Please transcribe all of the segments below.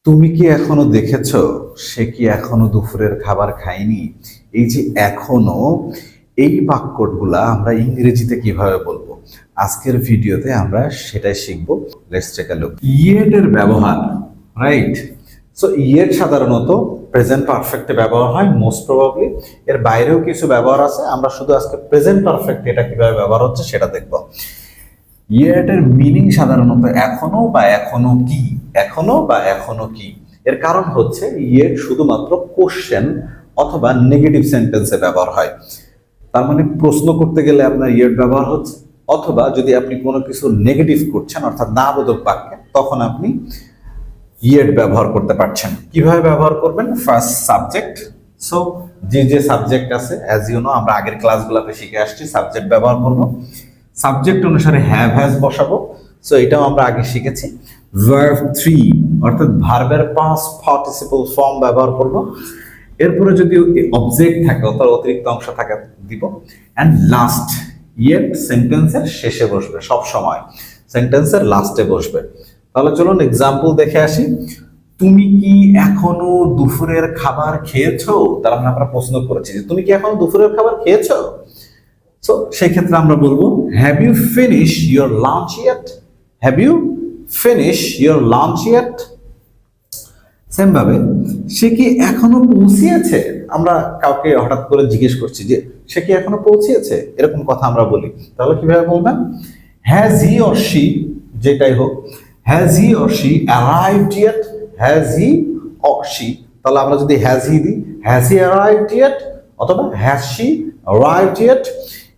তুমি কি এখনো দেখেছো সে কি এখনো দুপুরের খাবার খায়নি? এই যে এখনো, এই বাক্যগুলা আমরা ইংরেজিতে কিভাবে বলবো আজকের ভিডিওতে আমরা সেটাই শিখবো। Let's take a look. Yet এর ব্যবহার, রাইট? সো ইয়েট সাধারণত প্রেজেন্ট পারফেক্টে ব্যবহার হয় মোস্ট প্রবাবলি। এর বাইরেও কিছু ব্যবহার আছে, আমরা শুধু আজকে প্রেজেন্ট পারফেক্ট এটা কিভাবে ব্যবহার হচ্ছে সেটা দেখবো। ইয়েট এর মিনিং সাধারণত এখনো বা এখনো কি, এখনো বা এখনো কি। এর কারণ হচ্ছে ইয়েট শুধুমাত্র কোশ্চেন অথবা নেগেটিভ সেন্টেন্সে ব্যবহার হয়। তার মানে প্রশ্ন করতে গেলে আপনার ইয়েট ব্যবহার হচ্ছে, অথবা যদি আপনি কোনো কিছু নেগেটিভ করছেন অর্থাৎ না বোধক বাক্যে, তখন আপনি ইয়েট ব্যবহার করতে পারছেন। কিভাবে ব্যবহার করবেন? First subject. সো যে সাবজেক্ট আছে, অ্যাজ ইউ নো, আমরা আগের ক্লাসগুলোতে শিখে আসছি সাবজেক্ট ব্যবহার করব। সাবজেক্ট অনুসারে হ্যাভ হ্যাজ বসাবো। সো এটাও আমরা আগে শিখেছি। ভার্ব 3 অর্থাৎ ভার্বের পাস্ট পার্টিসিপল ফর্ম ব্যবহার করব। এরপরে যদি অবজেক্ট থাকে অর্থাৎ অতিরিক্ত অংশ থাকে দিব। অ্যান্ড লাস্ট, ইয়েট সেন্টেন্সের শেষে বসবে, সব সময় সেন্টেন্সের লাস্টে বসবে। তাহলে চলুন এক্সাম্পল দেখে আসি। তুমি কি এখনো দুপুরের খাবার খেয়েছো? তার মানে আমরা প্রশ্ন করেছি যে তুমি কি এখনো দুপুরের খাবার খেয়েছো? সো সেই ক্ষেত্রে আমরা বলবো have you finish your lunch yet? Have you finish your lunch yet? Same ভাবে সে কি এখনো পৌঁছিয়েছে? আমরা কাউকে হঠাৎ করে জিজ্ঞেস করছি যে সে কি এখনো পৌঁছিয়েছে, এরকম কথা আমরা বলি। তাহলে কিভাবে বলবেন? হ্যাজ হি অর শি, যেটাই হোক, has he or she arrived yet? Has he or she, তাহলে আমরা যদি হ্যাজ হি দিই, হ্যাজ হি অ্যারাইভড ইয়েট অথবা হ্যাজ শি অ্যারাইভড ইয়েট।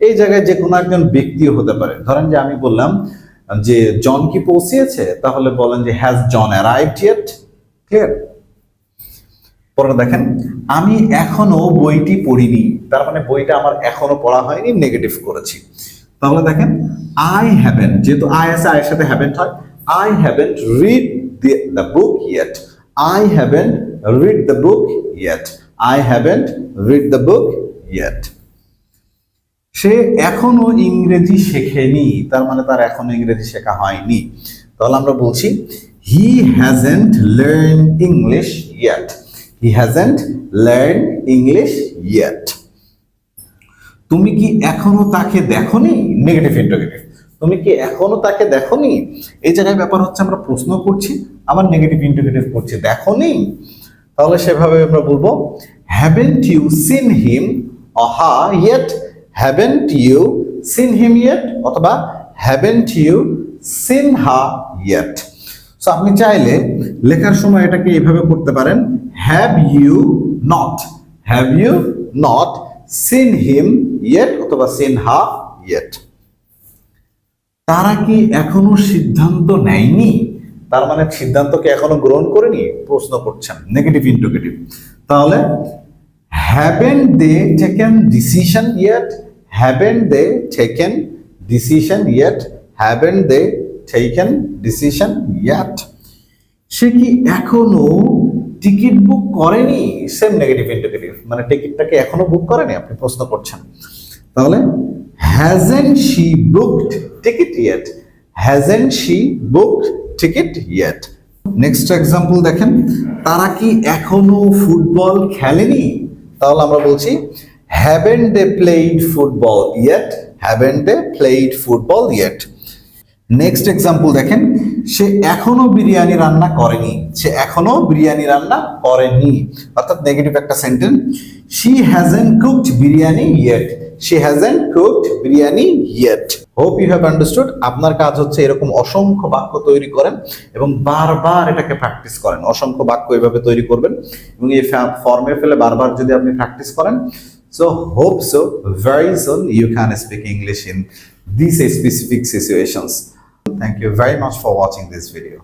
এই জায়গায় যে কোনো একজন ব্যক্তিও হতে পারে। ধরেন যে আমি বললাম যে জন কি পৌঁছিয়েছে, তাহলে বলেন যে has John arrived yet. Clear? পরে দেখেন আমি এখনো বইটি পড়িনি, তার মানে বইটা আমার এখনো পড়া হয়নি, নেগেটিভ করেছি। তাহলে দেখেন আই হ্যাভেন্ট, যেহেতু আই আছে আয়ের সাথে হ্যাভেন্ট হয়, I haven't read the book yet. I haven't read the book yet. I haven't read the book yet. সে এখনো ইংরেজি শেখেনি, তার মানে তার এখনো ইংরেজি শেখা হয়নি। তাহলে আমরা বলছি he hasn't learn English yet. He hasn't learn English yet. তুমি কি এখনো তাকে দেখোনি? Negative interrogative. তুমি কি এখনো তাকে দেখোনি? এই জায়গায় ব্যাপার হচ্ছে আমরা প্রশ্ন করছি আবার নেগেটিভ ইন্টারোগেটিভ করছি, দেখোনি। তাহলে সেভাবে আমরা বলবো haven't you seen him her yet? Haven't you seen him yet অথবা haven't you seen her yet. So আপনি চাইলে লেখার সময় এটাকে এইভাবে করতে পারেন, have you not, have you not seen him yet অথবা সিন হার ইয়েট। তারা কি এখনো সিদ্ধান্ত নেয়নি? তার মানে সিদ্ধান্তকে এখনো গ্রহণ করেনি, প্রশ্ন করছেন, নেগেটিভ ইন্টারোগেটিভ। তাহলে haven't they taken decision yet? Haven't they taken decision yet? Haven't they taken decision yet? সে কি এখনো টিকিট বুক করেনি? সেম নেগেটিভ ইন্টারোগেটিভ, মানে টিকিটটাকে এখনো বুক করেনি, আপনি প্রশ্ন করছেন। তাহলে hasn't she booked ticket yet? Hasn't she booked ticket yet? Next example দেখেন, তারা কি এখনো ফুটবল খেলেনি? তাহলে আমরা বলছি haven't they played football yet? Haven't they played football yet? Next example দেখেন, সে এখনো বিরিয়ানি রান্না করেনি। সে এখনো বিরিয়ানি রান্না করেনি, অর্থাৎ নেগেটিভ একটা sentence. she hasn't cooked biryani yet. she hasn't cooked biryani yet. hope you have understood. আপনার কাজ হচ্ছে এরকম অসংখ্য বাক্য তৈরি করেন এবং বারবার এটাকে প্র্যাকটিস করেন। অসংখ্য বাক্য এইভাবে তৈরি করবেন এবং এই ফর্মে ফেলে বারবার যদি আপনি প্র্যাকটিস করেন, so hope so very soon you can speak English in these specific situations. Thank you very much for watching this video.